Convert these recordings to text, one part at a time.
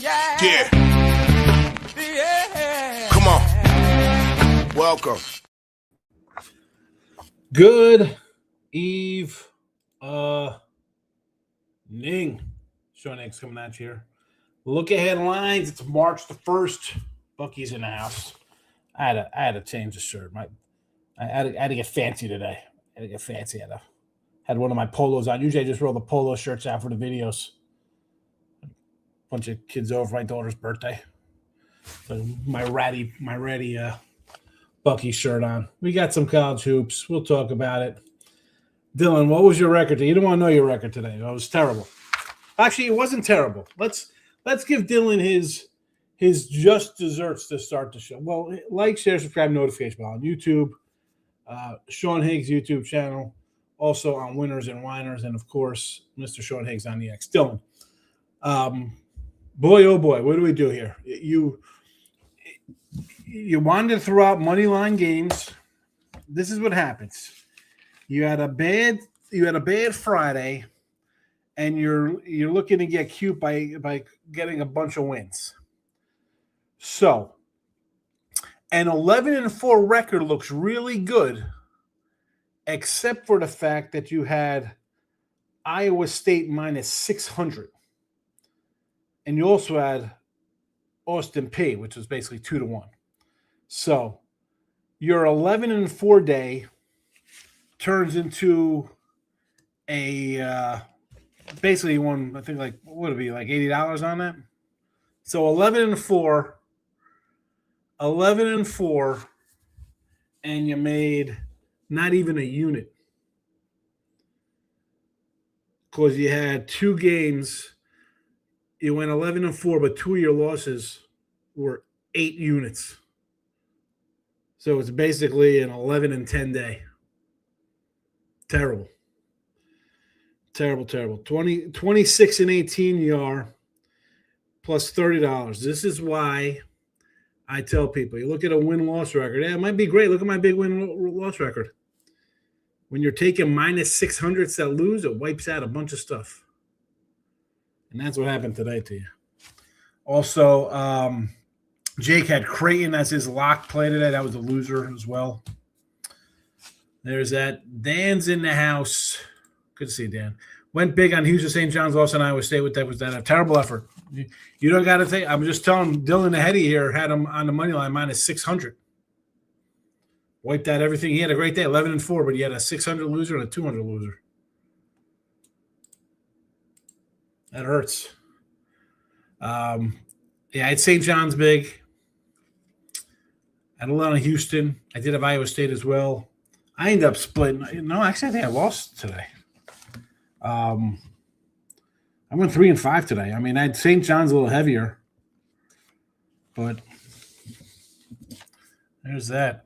Yeah. Come on. Welcome. Good evening. Sean Higgs coming at you here. Look ahead lines. It's March the 1st. Bucky's in the house. I had to change the shirt. I had to get fancy today. I had to get fancy. I had one of my polos on. Usually I just roll the polo shirts out for the videos. A bunch of kids over for my daughter's birthday. So my ratty Bucky shirt on. We got some college hoops. We'll talk about it. Dylan, what was your record today? You don't want to know your record today. It was terrible. Actually, it wasn't terrible. Let's give Dylan his just desserts to start the show. Well, like, share, subscribe, notification bell on YouTube, Sean Higgs YouTube channel, also on Winners and Winers, and of course, Mr. Sean Higgs on the X. Dylan, boy, oh boy, what do we do here? You wanted to throw out money line games. This is what happens. You had a bad Friday, and you're looking to get cute by getting a bunch of wins. So, an 11-4 record looks really good, except for the fact that you had Iowa State minus 600, and you also had Austin Peay, which was basically 2-1. So, your 11-4 day turns into a basically one, I think, like, what would it be, like $80 on that? So 11-4, and you made not even a unit because you had two games. You went 11-4, but two of your losses were 8 units. So it's basically an 11-10 day. Terrible. 26-18 you are, plus $30. This is why I tell people, you look at a win-loss record. Yeah, it might be great. Look at my big win-loss record. When you're taking minus 600s that lose, it wipes out a bunch of stuff. And that's what happened today to you. Also, Jake had Creighton as his lock play today. That was a loser as well. There's that. Dan's in the house. Good to see you, Dan. Went big on Houston St. John's, lost on Iowa State. Was that a terrible effort? You don't got to think. I'm just telling Dylan Aheady here had him on the money line minus 600. Wiped out everything. He had a great day, 11-4, but he had a 600 loser and a 200 loser. That hurts. Yeah, I had St. John's big. I had a lot on Houston. I did have Iowa State as well. I ended up splitting. No, actually, I think I lost today. I went 3-5 today. I mean, I had St. John's a little heavier, but there's that.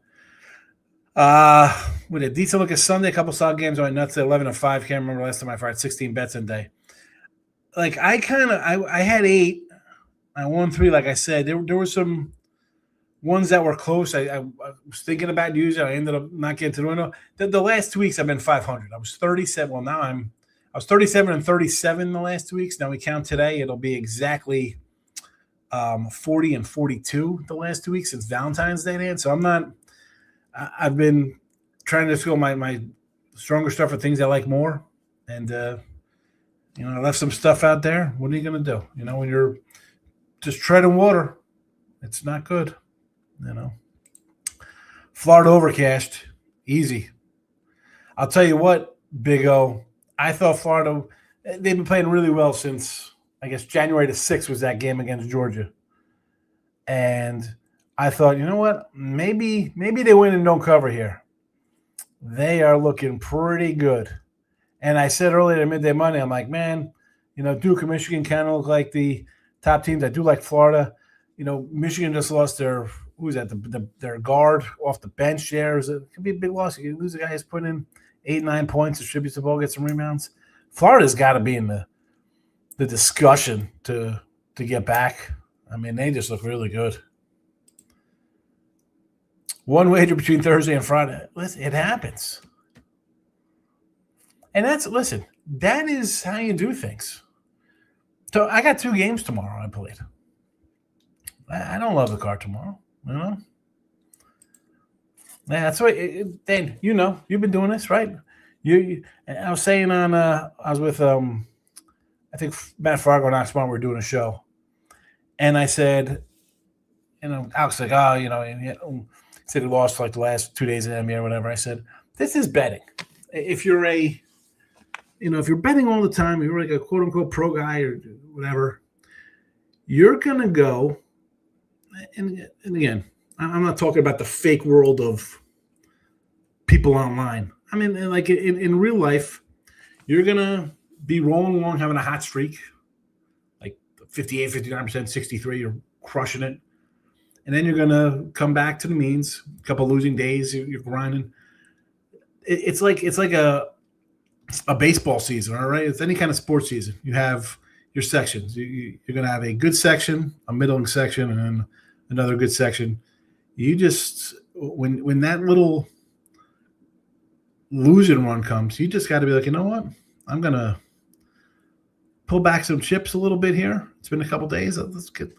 With a decent look at Sunday, a couple solid games. I went nuts at 11-5. Can't remember last time I fired 16 bets in a day. Like, I had 8. I won 3, like I said. There were some ones that were close. I was thinking about using. I ended up not getting to the window. The last 2 weeks, I've been 500. I was 37. Well, now I was 37-37 the last 2 weeks. Now we count today. It'll be exactly 40-42 the last 2 weeks since Valentine's Day, Dan. So I've been trying to go my stronger stuff for things I like more. And, I left some stuff out there. What are you going to do? When you're just treading water, it's not good. Florida overcast, easy. I'll tell you what, Big O, I thought Florida, they've been playing really well since, I guess, January the 6th was that game against Georgia. And I thought, you know what, maybe they win and don't cover here. They are looking pretty good. And I said earlier at Midday Monday, I'm like, man, Duke and Michigan kind of look like the top teams. I do like Florida. Michigan just lost their guard off the bench there. It could be a big loss. You lose a guy who's putting in 8-9 points, distributes the ball, gets some rebounds. Florida's got to be in the discussion to get back. I mean, they just look really good. One wager between Thursday and Friday. Listen, it happens. And that is how you do things. So I got 2 games tomorrow I played. I don't love the card tomorrow. You know. Yeah, that's right. Dan, you've been doing this, right? I was saying I was with I think Matt Fargo and Oxmont were doing a show, and I said, Alex like, oh, and he said he lost like the last 2 days of the NBA or whatever. I said, this is betting. If you're if you're betting all the time, you're like a quote unquote pro guy or whatever, you're gonna go. And again, I'm not talking about the fake world of people online. I mean, like in real life, you're going to be rolling along, having a hot streak, like 58, 59%, 63, you're crushing it. And then you're going to come back to the means, a couple losing days, you're grinding. It's like a baseball season, all right? It's any kind of sports season. You have your sections. You're going to have a good section, a middling section, and then another good section. You just when that little losing run comes, you just got to be like, you know what? I'm going to pull back some chips a little bit here. It's been a couple days. Let's get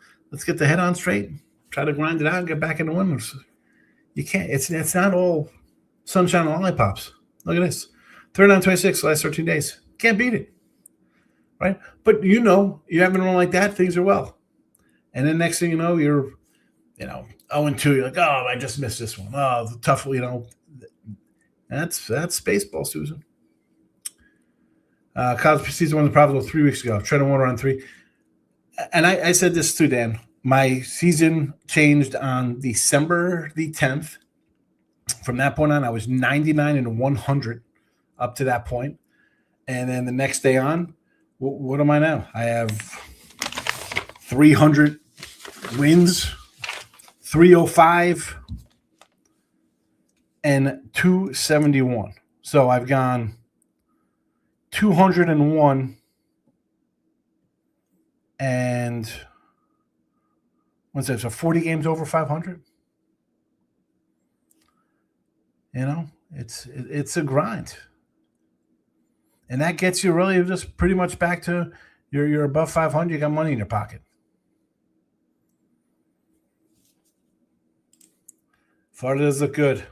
the head on straight. Try to grind it out and get back into winners. You can't. It's not all sunshine and lollipops. Look at this. 39-26 last 13 days. Can't beat it. Right? But you haven't run like that, things are well. And then next thing you know, you're 0-2. You're like, oh, I just missed this one. Oh, the tough, That's baseball, Susan. College season won the profitable 3 weeks ago. Trending Water on 3. And I said this too, Dan. My season changed on December the 10th. From that point on, I was 99-100 up to that point. And then the next day on, what am I now? I have 300 wins, 305, and 271. So I've gone 201 and what's that? So 40 games over 500. It's a grind, and that gets you really just pretty much back to you're above 500. You got money in your pocket. Florida does look good.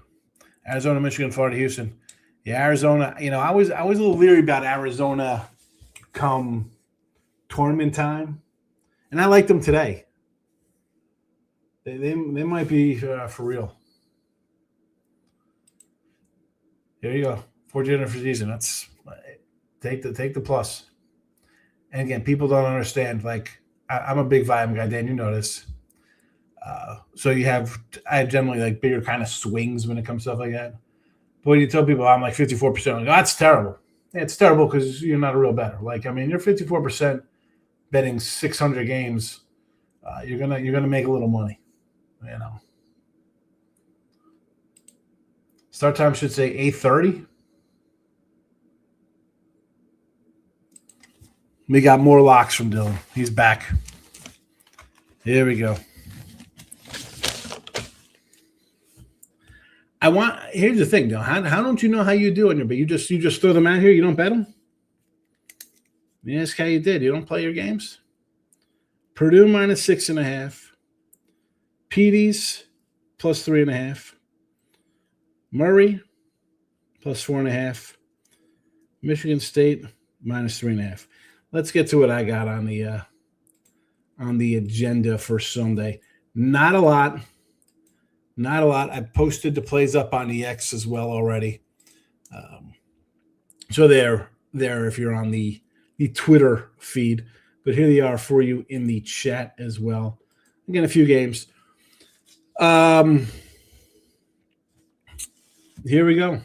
Arizona, Michigan, Florida, Houston. Yeah, Arizona. I was a little leery about Arizona come tournament time, and I liked them today. They might be for real. Here you go. 400 for season. That's take the plus. And again, people don't understand. Like I'm a big volume guy, Dan. You know this. So I have generally like bigger kind of swings when it comes to stuff like that. But when you tell people I'm like 54%, like, that's terrible. Yeah, it's terrible because you're not a real bettor. Like, I mean, you're 54% betting 600 games. You're gonna make a little money. Start time should say 8:30. We got more locks from Dylan. He's back. Here we go. Here's the thing, Dylan. How don't you know how you do on your bet? You just throw them out here. You don't bet them. Let me ask how you did. You don't play your games. Purdue -6.5. Petey's +3.5. Murray +4.5. Michigan State -3.5. Let's get to what I got on the agenda for Sunday. Not a lot. I posted the plays up on the X as well already. So there if you're on the Twitter feed. But here they are for you in the chat as well. Again, a few games. Here we go.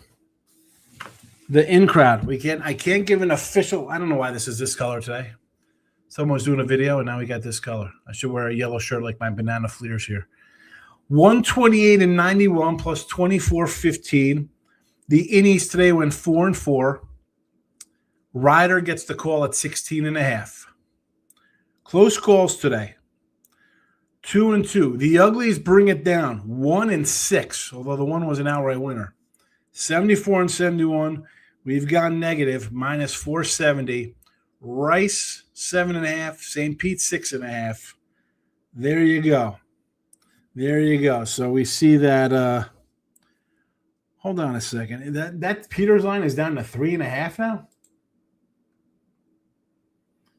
The in crowd. I can't give an official. I don't know why this is this color today. Someone was doing a video and now we got this color. I should wear a yellow shirt like my banana fleers here. 128-91 plus 24-15. The innies today went 4-4. Ryder gets the call at 16.5. Close calls today. 2-2. The uglies bring it down. 1-6, although the one was an outright winner. 74-71. We've gone negative, -470. Rice, 7.5. St. Pete, 6.5. There you go. There you go. So we see that. Hold on a second. That Peters line is down to 3.5 now.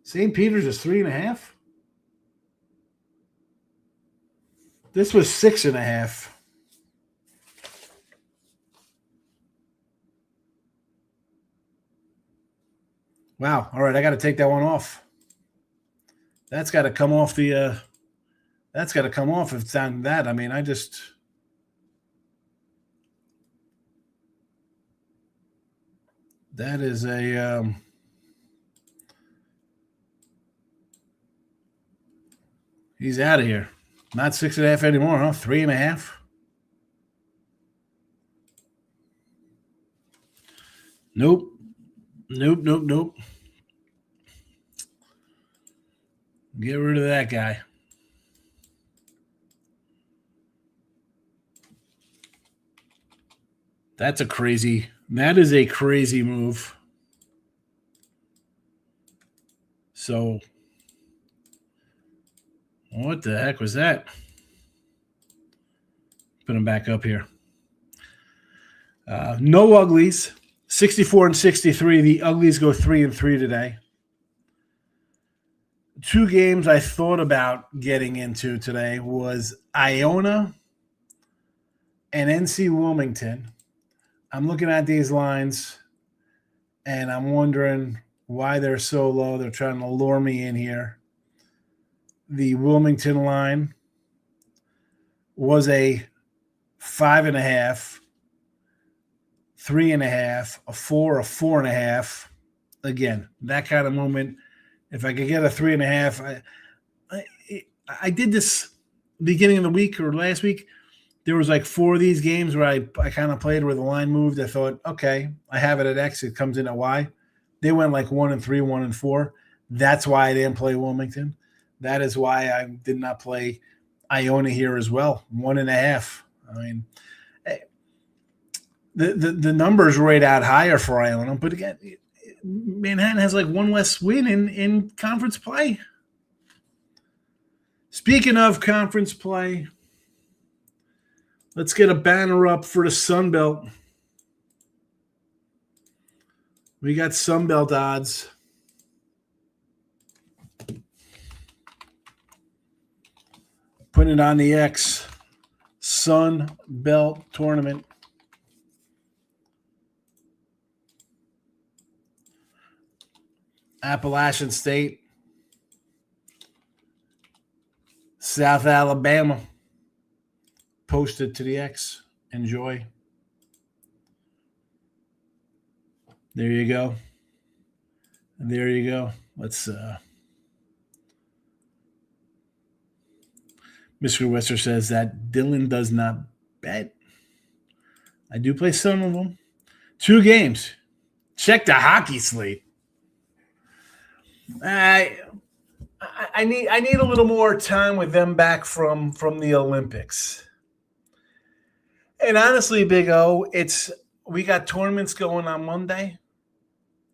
St. Peter's is 3.5. This was 6.5. Wow. All right, I got to take that one off. That's got to come off the. That's got to come off if it's down that. I mean, I just. That is a. He's out of here. Not 6.5 anymore, huh? 3.5. Nope. Get rid of that guy. That is a crazy move. So, what the heck was that? Put him back up here. No uglies. 64 and 63. The uglies go 3-3 today. 2 games I thought about getting into today was Iona and NC Wilmington. I'm looking at these lines, and I'm wondering why they're so low. They're trying to lure me in here. The Wilmington line was a 5.5, 3.5, a 4, a 4.5. Again, that kind of movement. If I could get a 3.5, I did this beginning of the week or last week. There was like 4 of these games where I kind of played where the line moved. I thought, okay, I have it at X. It comes in at Y. They went like 1-3, 1-4. That's why I didn't play Wilmington. That is why I did not play Iona here as well. 1.5. I mean, the numbers rate out higher for Iona, but again, Manhattan has like 1 less win in conference play. Speaking of conference play, let's get a banner up for the Sun Belt. We got Sun Belt odds. Putting it on the X. Sun Belt tournament. Appalachian State. South Alabama. Posted to the X. Enjoy. There you go. There you go. Let's Mr. Wester says that Dylan does not bet. I do play some of them. 2 games. Check the hockey slate. I need a little more time with them back from the Olympics. And honestly, Big O, we got tournaments going on Monday,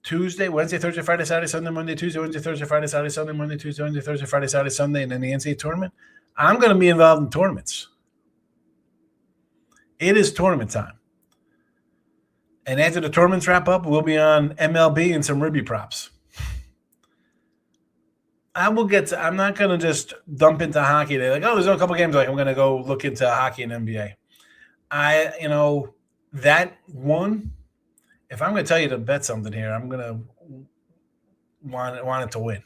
Tuesday, Wednesday, Thursday, Friday, Saturday, Sunday, Monday, Tuesday, Wednesday, Thursday, Friday, Saturday, Sunday, Monday, Tuesday, Wednesday, Thursday, Friday, Saturday, Sunday, and then the NCAA tournament. I'm going to be involved in tournaments. It is tournament time. And after the tournaments wrap up, we'll be on MLB and some Ribby props. I'm not going to just dump into hockey today. Like, there's a couple games. Like, I'm going to go look into hockey and NBA. That one, if I'm going to tell you to bet something here, I'm going to want it to win.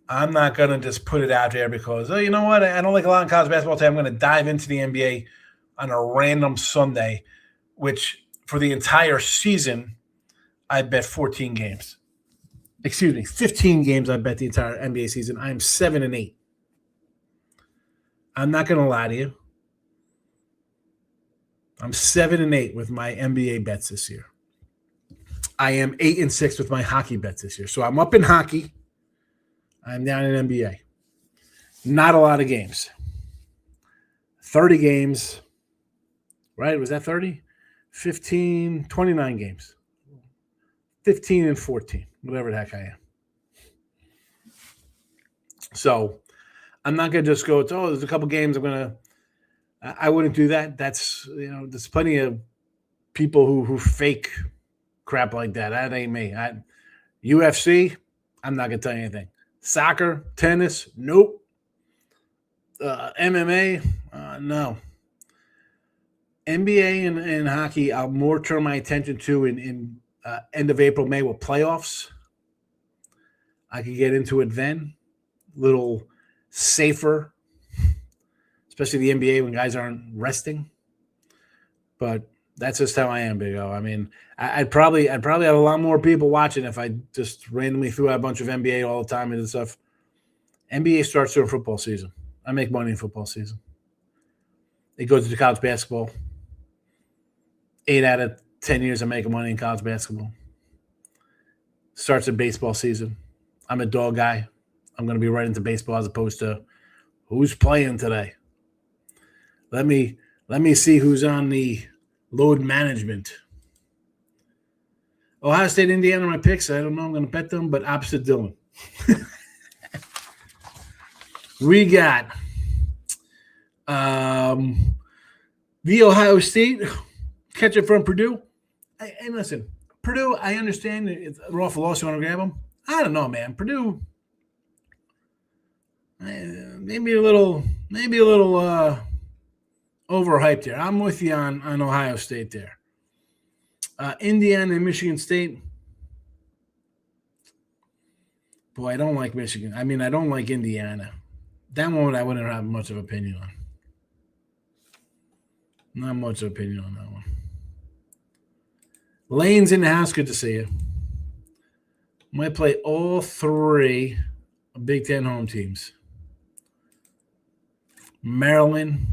I'm not going to just put it out there because, you know what? I don't like a lot of college basketball today. I'm going to dive into the NBA on a random Sunday, which for the entire season, I bet 14 games. Excuse me, 15 games I bet the entire NBA season. I am 7-8. I'm not going to lie to you. I'm 7-8 with my NBA bets this year. I am 8-6 with my hockey bets this year. So I'm up in hockey. I'm down in NBA. Not a lot of games. 30 games. Right? Was that 30? 15, 29 games. 15 and 14. Whatever the heck I am. So I'm not going to just go, there's a couple games I'm going to I wouldn't do that. That's, there's plenty of people who fake crap like that. That ain't me. UFC, I'm not going to tell you anything. Soccer, tennis, nope. MMA, no. NBA and hockey, I'll more turn my attention to in end of April, May with playoffs. I could get into it then. Little safer, especially the NBA when guys aren't resting. But that's just how I am, Big O. I mean, I'd probably have a lot more people watching if I just randomly threw out a bunch of NBA all the time and stuff. NBA starts during football season. I make money in football season. It goes to college basketball. 8 out of 10 years I'm making money in college basketball. Starts in baseball season. I'm a dog guy. I'm going to be right into baseball as opposed to who's playing today. Let me see who's on the load management. Ohio State, Indiana, my picks. I don't know. I'm going to bet them, but opposite Dylan. We got the Ohio State catch it from Purdue. And listen, Purdue, I understand they're off a loss. You want to grab them? I don't know, man. Purdue, maybe a little overhyped there. I'm with you on Ohio State there. Indiana and Michigan State. Boy, I don't like Michigan. I mean, I don't like Indiana. That one I wouldn't have much of an opinion on. Not much of an opinion on that one. Lane's in the house. Good to see you. Might play all 3 Big Ten home teams. Maryland,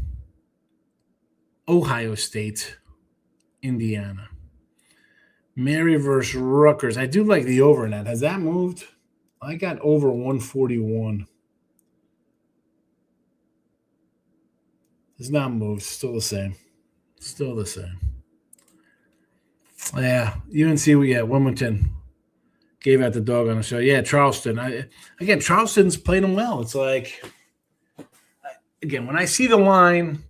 Ohio State, Indiana. Mary versus Rutgers. I do like the over in that. Has that moved? I got over 141. It's not moved. Still the same. Still the same. Yeah. UNC, we got Wilmington. Gave out the dog on the show. Yeah, Charleston. Charleston's playing them well. It's like, again, when I see the line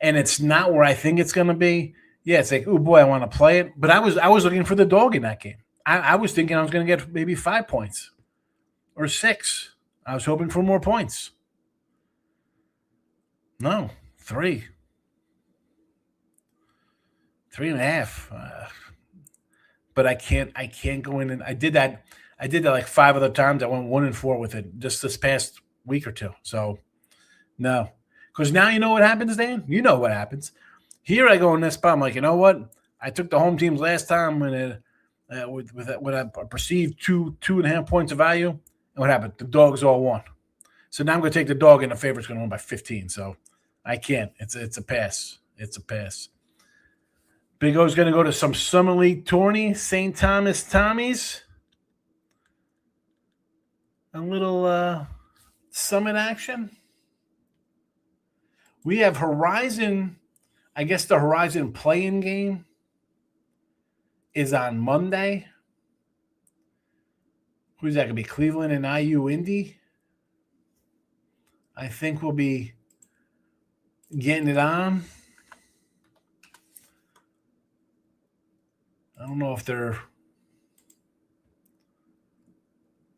and it's not where I think it's going to be, yeah, it's like, oh, boy, I want to play it. But I was looking for the dog in that game. I was thinking I was going to get maybe 5 points or 6. I was hoping for more points. No, 3. 3.5. But I can't go in and I did that like 5 other times. I went 1-4 with it just this past week or 2. So no, because now you know what happens, Dan. You know what happens. Here I go in this spot. I'm like, you know what? I took the home teams last time when with I perceived 2.5 points of value. And what happened? The dogs all won. So now I'm going to take the dog, and the favorite's going to win by 15. So I can't. It's a pass. It's a pass. Big O's going to go to some Summer League tourney, St. Thomas Tommies. A little summit action. We have Horizon. I guess the Horizon play-in game is on Monday. Who's that going to be? Cleveland and IU Indy. I think we'll be getting it on. I don't know if they're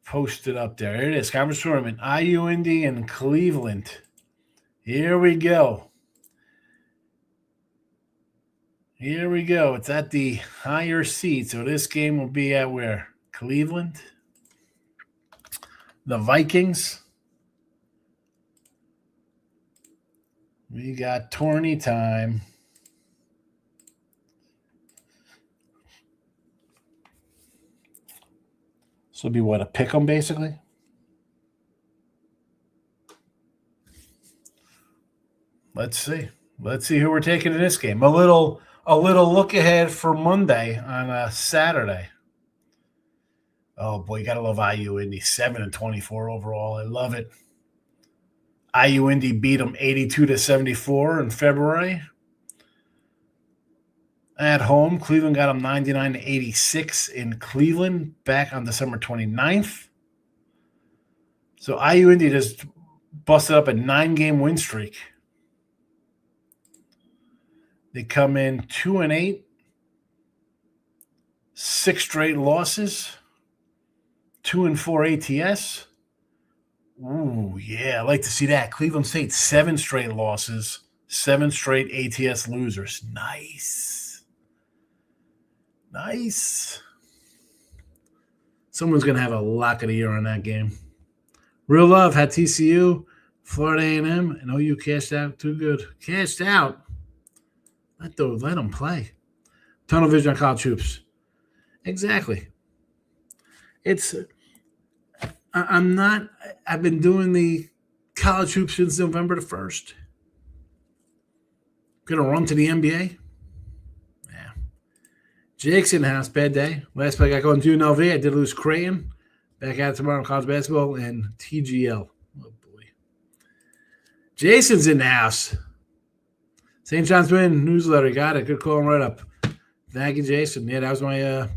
posted up there. Here it is. Conference tournament. IU Indy and Cleveland. Here we go. Here we go. It's at the higher seed. So this game will be at where? Cleveland. The Vikings. We got tourney time. So it'll be what, a pick 'em basically? Let's see. Let's see who we're taking in this game. A little look ahead for Monday on a Saturday. Oh boy, you gotta love IU Indy. 7-24 overall. I love it. IU Indy beat them 82-74 in February. At home, Cleveland got them 99-86 in Cleveland back on December 29th. So IU Indy just busted up a 9-game win streak. They come in 2-8, 6 straight losses, 2-4 ATS. Ooh, yeah, I like to see that. Cleveland State, 7 straight losses, 7 straight ATS losers. Nice. Someone's going to have a lock of the year on that game. Real Love had TCU, Florida A&M, and OU cashed out. Too good. Cashed out. Let them play. Tunnel vision on college hoops. Exactly. I've been doing the college hoops since November the 1st. Gonna run to the NBA. Yeah. Jake's in the house. Bad day. Last play I got going to UNLV. I did lose Creighton. Back at it tomorrow in college basketball and TGL. Oh, boy. Jason's in the house. St. John's Win newsletter. Got it. Good call and write up. Thank you, Jason. Yeah, that was my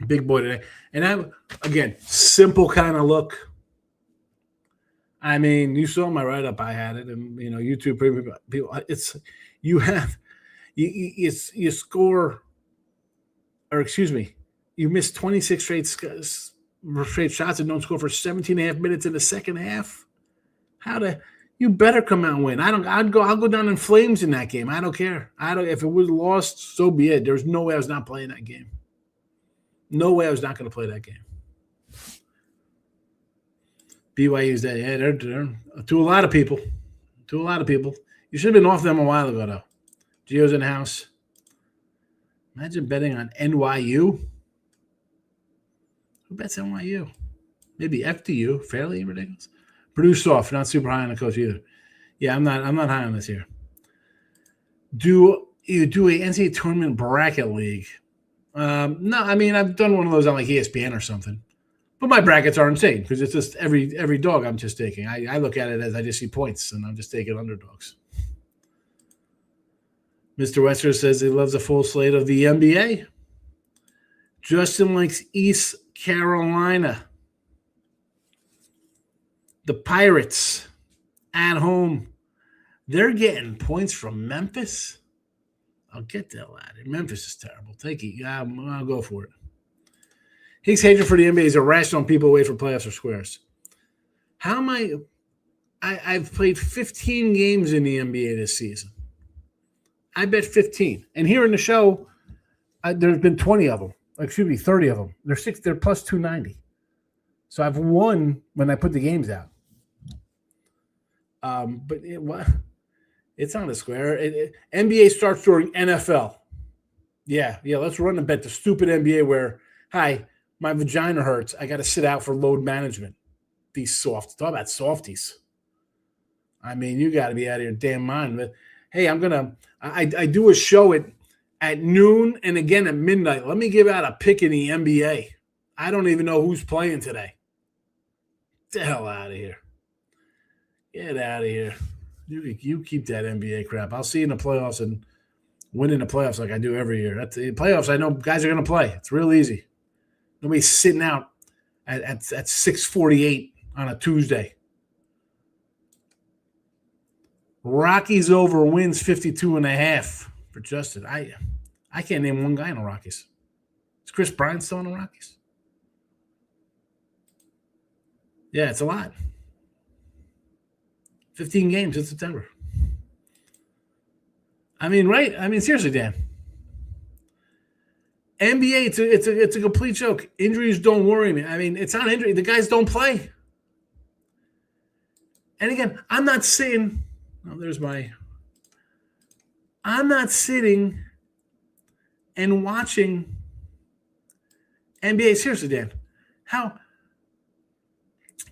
big boy today. And again, simple kind of look. I mean, you saw my write up. I had it, and YouTube people. You score, or excuse me, you miss 26 straight shots and don't score for 17.5 minutes in the second half. You better come out and win. I'll go down in flames in that game. I don't care. If it was lost, so be it. There's no way I was not playing that game. No way I was not going to play that game. BYU's that. Yeah, they're to a lot of people. You should have been off them a while ago, though. Gio's in the house. Imagine betting on NYU. Who bets NYU? Maybe FDU. Fairly ridiculous. Purdue soft. Not super high on the coach either. Yeah, I'm not high on this here. Do you do a NCAA tournament bracket league? No, I mean, I've done one of those on like ESPN or something. But my brackets are insane because it's just every dog I'm just taking. I look at it as I just see points, and I'm just taking underdogs. Mr. Wester says he loves a full slate of the NBA. Justin likes East Carolina. The Pirates at home. They're getting points from Memphis. I'll get the hell out of here. Memphis is terrible. Take it. I'll go for it. Higgs hatred for the NBA is irrational and people wait for playoffs or squares. How am I? I've played 15 games in the NBA this season. I bet 15. And here in the show, there's been 20 of them. 30 of them. They're plus 290. So I've won when I put the games out. But it's on the square. NBA starts during NFL. Yeah, let's run and bet the stupid NBA where, hi, my vagina hurts. I got to sit out for load management. These talk about softies. I mean, you got to be out of your damn mind. But hey, I do a show at noon and again at midnight. Let me give out a pick in the NBA. I don't even know who's playing today. Get the hell out of here. Get out of here. You keep that NBA crap. I'll see you in the playoffs and win in the playoffs like I do every year. That's the playoffs. I know guys are going to play. It's real easy. Nobody's sitting out at 6:48 on a Tuesday. Rockies over wins 52.5 for Justin. I can't name one guy in the Rockies. Is Chris Bryant still in the Rockies? Yeah, it's a lot. 15 games in September. I mean, right? I mean, seriously, Dan. NBA, it's a complete joke. Injuries don't worry me. I mean, it's not injury. The guys don't play. And again, I'm not sitting. I'm not sitting and watching NBA. Seriously, Dan.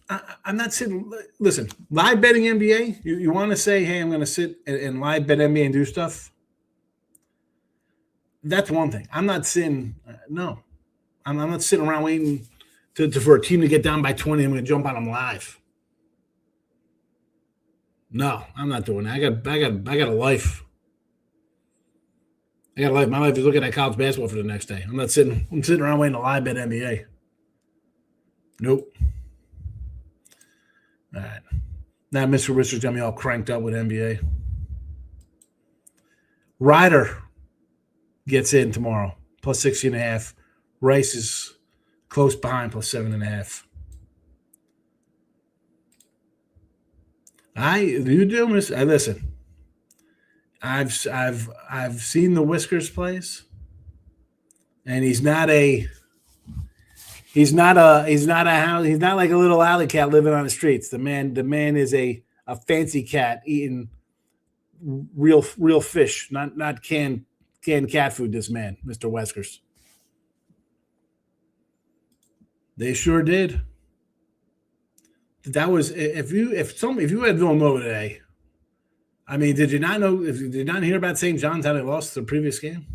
I'm not sitting. Listen, live betting NBA. You want to say, hey, I'm going to sit and live bet NBA and do stuff. That's one thing. I'm not sitting. No, I'm not sitting around waiting for a team to get down by 20. I'm going to jump on them live. No, I'm not doing that. I got a life. I got a life. My life is looking at college basketball for the next day. I'm sitting around waiting to live bet NBA. Nope. All right. Now Mr. Richards got me all cranked up with NBA. Ryder gets in tomorrow, plus 16.5. Rice is close behind, plus 7.5. Listen. I've seen the Whiskers plays, and he's not like a little alley cat living on the streets. The man is a fancy cat eating real fish, not canned cat food. This man, Mr. Whiskers. They sure did. That was if you had Villanova today. I mean, did you not know? If you did not hear about St. John's how they lost the previous game?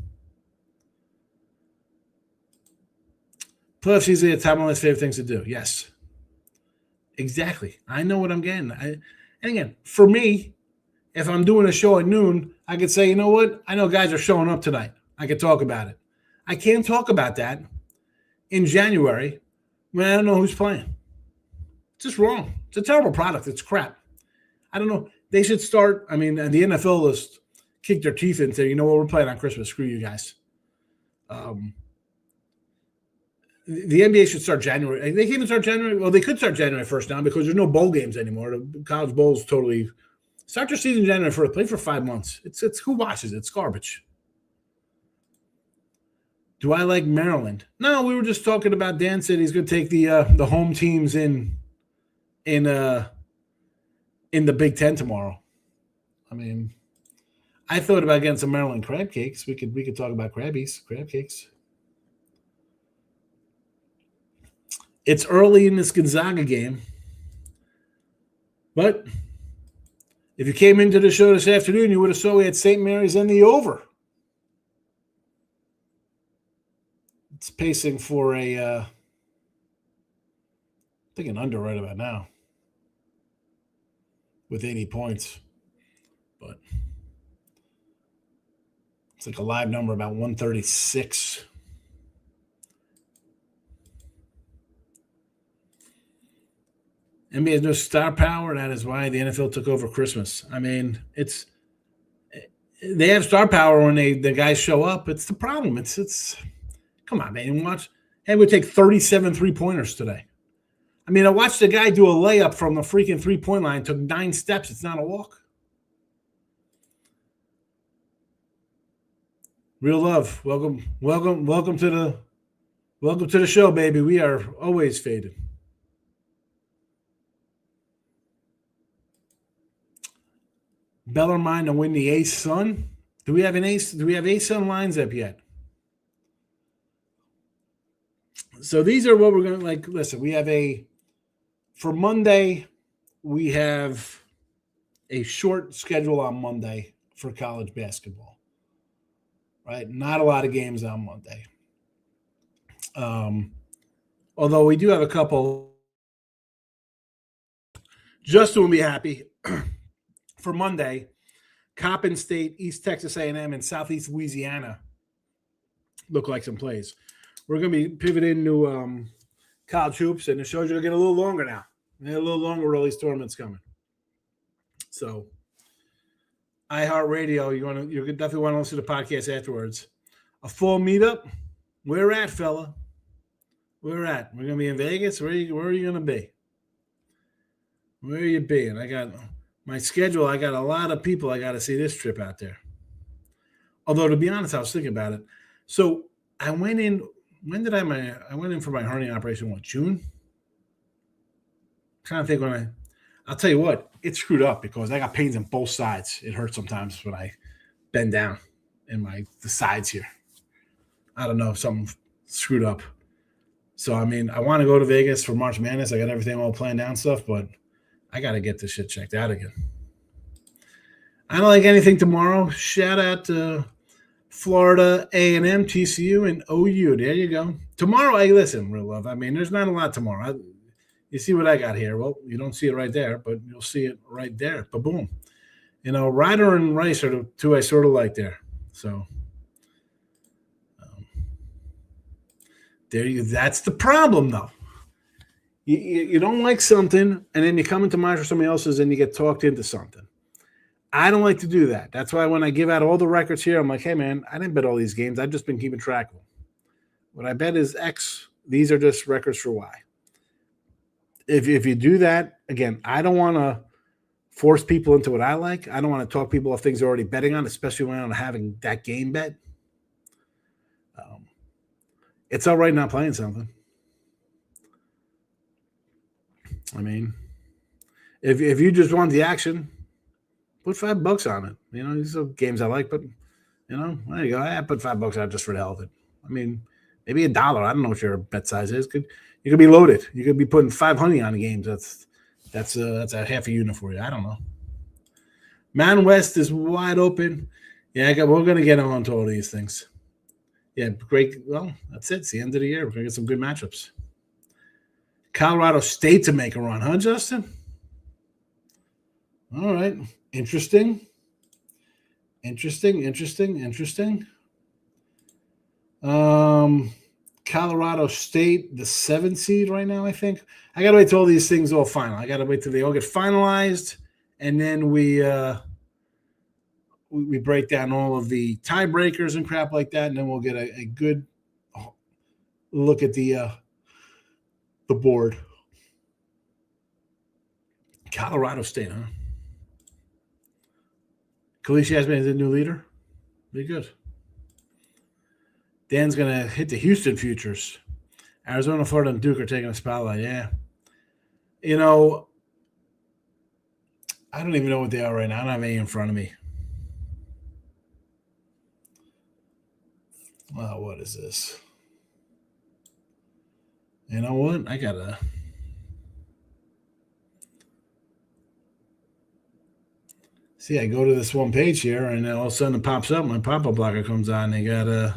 Playoffs easily at time one of his favorite things to do. Yes, exactly. I know what I'm getting. And again, for me, if I'm doing a show at noon, I could say, you know what? I know guys are showing up tonight. I could talk about it. I can't talk about that in January when I don't know who's playing. It's just wrong. It's a terrible product. It's crap. I don't know. They should start. I mean, the NFL has kicked their teeth and said, you know what? We're playing on Christmas. Screw you guys. The NBA should start January. They can't even start January. Well, they could start January 1st now because there's no bowl games anymore. The college bowls totally start their season January 1st. Play for 5 months. It's who watches it? It's garbage. Do I like Maryland? No, we were just talking about Dan said he's going to take the home teams in the Big Ten tomorrow. I mean, I thought about getting some Maryland crab cakes. We could talk about crab cakes. It's early in this Gonzaga game, but if you came into the show this afternoon, you would have saw we had St. Mary's and the over. It's pacing for I think an under right about now with 80 points, but it's like a live number about 136. NBA has no star power. That is why the NFL took over Christmas. I mean, they have star power when the guys show up. It's the problem. It's come on, man. Watch. Hey, we take 37 3-pointers today. I mean, I watched a guy do a layup from the freaking 3-point line. Took 9 steps. It's not a walk. Real love. Welcome to the show, baby. We are always faded. Bellarmine to win the Ace Sun. Do we have an Ace? Do we have Ace Sun lines up yet? So these are what we're going to like. Listen, we have for Monday, we have a short schedule on Monday for college basketball. Right? Not a lot of games on Monday. Although we do have a couple. Justin will be happy. For Monday, Coppin State, East Texas A&M, and Southeast Louisiana look like some plays. We're going to be pivoting to college hoops, and the show's going to get a little longer now. A little longer with all these tournaments coming. So, iHeartRadio, you definitely want to listen to the podcast afterwards. A full meetup. Where at, fella? Where at? We're going to be in Vegas? Where are you going to be? Where are you being? I got my schedule. I got a lot of people I got to see this trip out there. Although, to be honest, I was thinking about it. So I went in. When did I went in for my hernia operation? What, June? I'm trying to think I'll tell you what, it screwed up because I got pains on both sides. It hurts sometimes when I bend down in the sides here. I don't know if something screwed up. So, I mean, I want to go to Vegas for March Madness. I got everything all planned out and stuff, but I got to get this shit checked out again. I don't like anything tomorrow. Shout out to Florida A&M, TCU, and OU. There you go. Tomorrow, listen, real love. I mean, there's not a lot tomorrow. You see what I got here. Well, you don't see it right there, but you'll see it right there. Ba-boom. Ryder and Rice are the two I sort of like there. So, there you go. That's the problem, though. You don't like something, and then you come into mind for somebody else's, and you get talked into something. I don't like to do that. That's why when I give out all the records here, I'm like, hey, man, I didn't bet all these games. I've just been keeping track of them. What I bet is X. These are just records for Y. If you do that, again, I don't want to force people into what I like. I don't want to talk people off things they're already betting on, especially when I'm having that game bet. It's all right not playing something. I mean, if you just want the action, put $5 on it. You know, these are games I like, but, you know, there you go. I put $5 out just for the hell of it. I mean, maybe $1. I don't know what your bet size is. You could be loaded. You could be putting 500 on the games. That's a half a unit for you. I don't know. Mountain West is wide open. Yeah, we're going to get on to all these things. Yeah, great. Well, that's it. It's the end of the year. We're going to get some good matchups. Colorado State to make a run, huh, Justin? All right. Interesting. Colorado State, the 7th seed right now, I think. I got to wait till all these things all final. I got to wait till they all get finalized, and then we break down all of the tiebreakers and crap like that, and then we'll get a good look at the board. Colorado State, huh? Khaleesi Yasmin is the new leader. Be good. Dan's going to hit the Houston futures. Arizona, Florida, and Duke are taking a spotlight. Yeah. You know, I don't even know what they are right now. I don't have any in front of me. Well, what is this? You know what? I got to... See, I go to this one page here, and then all of a sudden it pops up. My pop-up blocker comes on. They're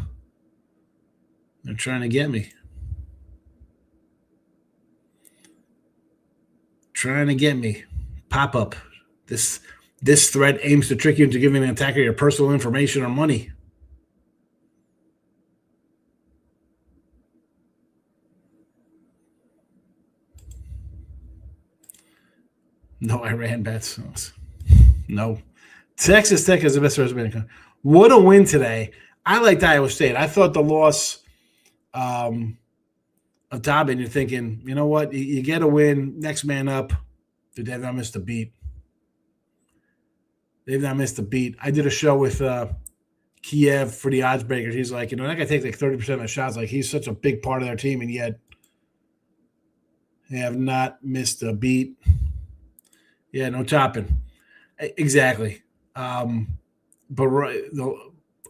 trying to get me. Pop up. This threat aims to trick you into giving an attacker your personal information or money. No Iran bets. No. Texas Tech is the best resume. What a win today. I liked Iowa State. I thought the loss of Dobbin, you're thinking, you know what? You get a win, next man up. Dude, they've not missed a beat. I did a show with Kiev for the odds breakers. He's like, you know, that guy takes like 30% of the shots. Like, he's such a big part of their team, and yet they have not missed a beat. Yeah, no topping. Exactly. But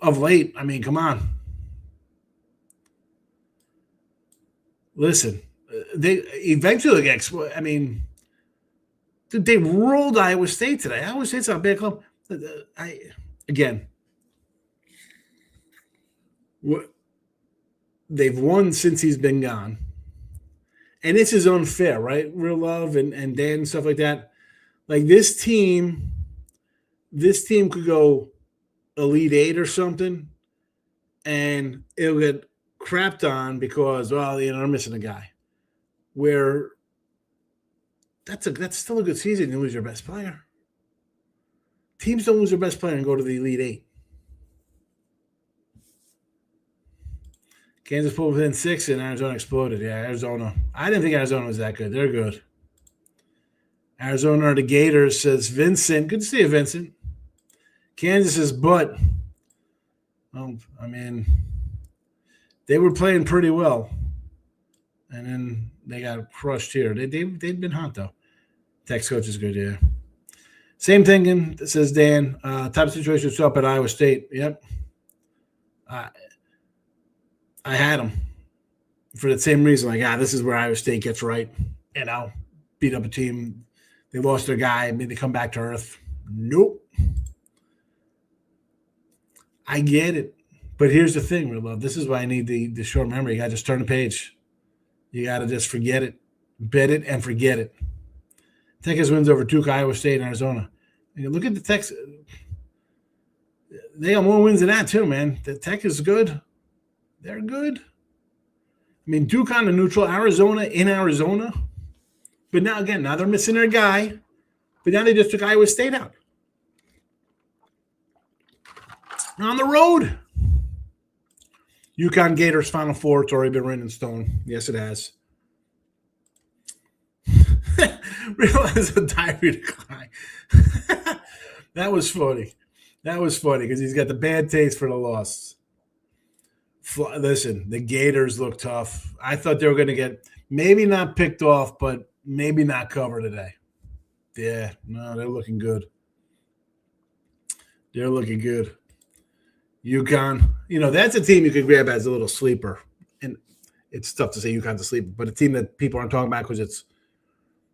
of late, I mean, come on. Listen, they eventually get. I mean, they rolled Iowa State today. Iowa State's not a bad club. They've won since he's been gone, and this is unfair, right? Real Love and Dan and stuff like that. Like this team could go Elite 8 or something, and it'll get crapped on because, well, you know, they're missing a guy. Where that's still a good season. You lose your best player. Teams don't lose their best player and go to the Elite 8. Kansas pulled within 6 and Arizona exploded. Yeah, Arizona. I didn't think Arizona was that good. They're good. Arizona are the Gators, says Vincent. Good to see you, Vincent. Kansas is butt. Well, I mean, they were playing pretty well. And then they got crushed here. They've been hot, though. Tech's coach is good, yeah. Same thinking, says Dan. Top situation was up at Iowa State. Yep. I had them for the same reason. Like, this is where Iowa State gets right. You know, beat up a team. They lost their guy. Maybe they come back to earth. Nope. I get it. But here's the thing, Real Love. This is why I need the short memory. You got to just turn the page. You got to just forget it. Bet it and forget it. Texas wins over Duke, Iowa State, and Arizona. Look at the Texas. They got more wins than that, too, man. The Tech is good. They're good. I mean, Duke on the neutral, Arizona in Arizona. But now they're missing their guy. But now they just took Iowa State out. On the road. UConn Gators Final Four. It's already been written in stone. Yes, it has. Realize a diary decline. That was funny. That was funny because he's got the bad taste for the loss. Listen, the Gators look tough. I thought they were going to get maybe not picked off, but maybe not cover today. Yeah, no, they're looking good. They're looking good. UConn, that's a team you could grab as a little sleeper. And it's tough to say UConn's a sleeper, but a team that people aren't talking about because it's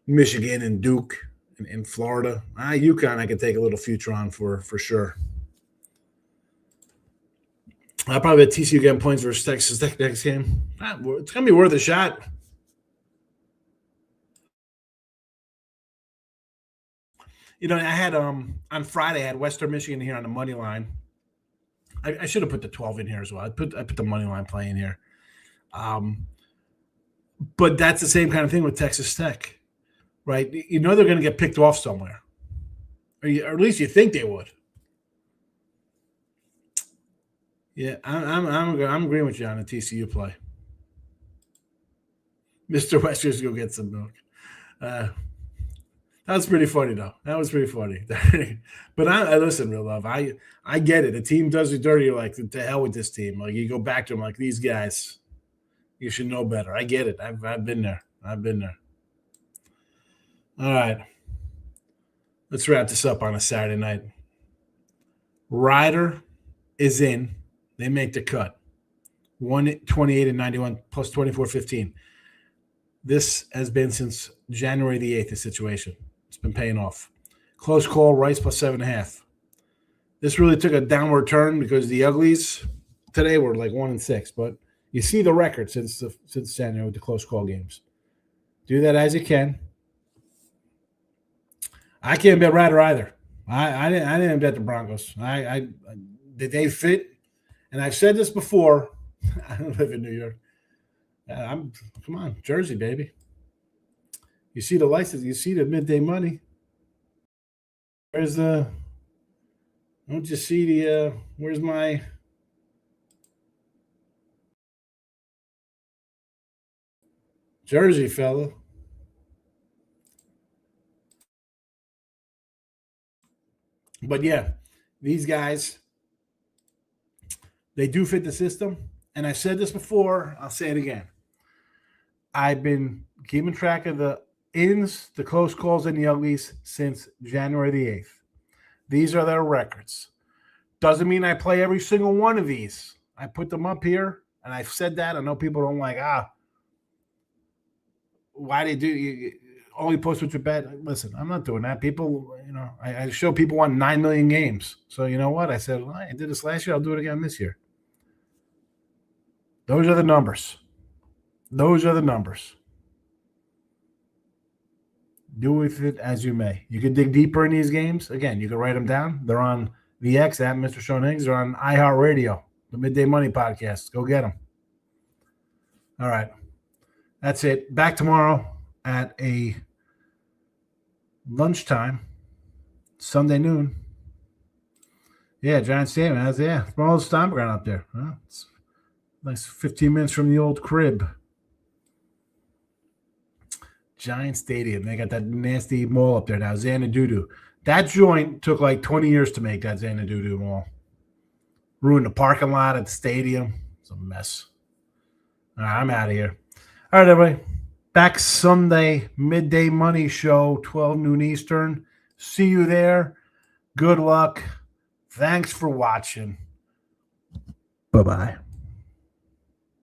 Michigan and Duke and Florida. UConn I could take a little future on for sure. I'll probably bet TCU getting points versus Texas Tech next game. It's going to be worth a shot. I had on Friday I had Western Michigan here on the money line. I should have put the 12 in here as well. I put the money line play in here. But that's the same kind of thing with Texas Tech, right? They're going to get picked off somewhere, or at least you think they would. Yeah, I'm agreeing with you on the TCU play. Mr. Wester's go get some milk. That was pretty funny, though. That was pretty funny. But I listen, real love. I get it. The team does you dirty. You're like, to hell with this team. Like, you go back to them like, these guys, you should know better. I get it. I've been there. I've been there. All right. Let's wrap this up on a Saturday night. Ryder is in. They make the cut. 128-91 plus 24-15. This has been since January the 8th, the situation. It's been paying off. Close call, Rice plus 7.5. This really took a downward turn because the uglies today were like 1-6. But you see the record since January with the close call games. Do that as you can. I can't bet Ryder either. I didn't bet the Broncos. Did they fit? And I've said this before. I don't live in New York. Come on, Jersey, baby. You see the license. You see the midday money. Don't you see where's my Jersey, fella? But yeah, these guys, they do fit the system. And I said this before. I'll say it again. I've been keeping track of the ins, the close calls, and the uglies since January the 8th. These are their records. Doesn't mean I play every single one of these. I put them up here, and I've said that. I know people don't like, why do you only post what you bet? Listen, I'm not doing that. People, I show people want 9 million games. So you know what? I said, well, I did this last year. I'll do it again this year. Those are the numbers. Those are the numbers. Do with it as you may. You can dig deeper in these games. Again, you can write them down. They're on the X at Mr. Sean Higgs. They're on iHeartRadio, the Midday Money Podcast. Go get them. All right. That's it. Back tomorrow at a lunchtime, Sunday noon. Yeah, Giant Stadium. It's my old stomping ground up there. Huh? It's nice 15 minutes from the old crib. Giant Stadium. They got that nasty mall up there now, Xanadu. That joint took like 20 years to make, that Xanadu mall. Ruined the parking lot at the stadium. It's a mess. All right, I'm out of here. All right, everybody. Back Sunday, midday money show, 12 noon Eastern. See you there. Good luck. Thanks for watching. Bye-bye.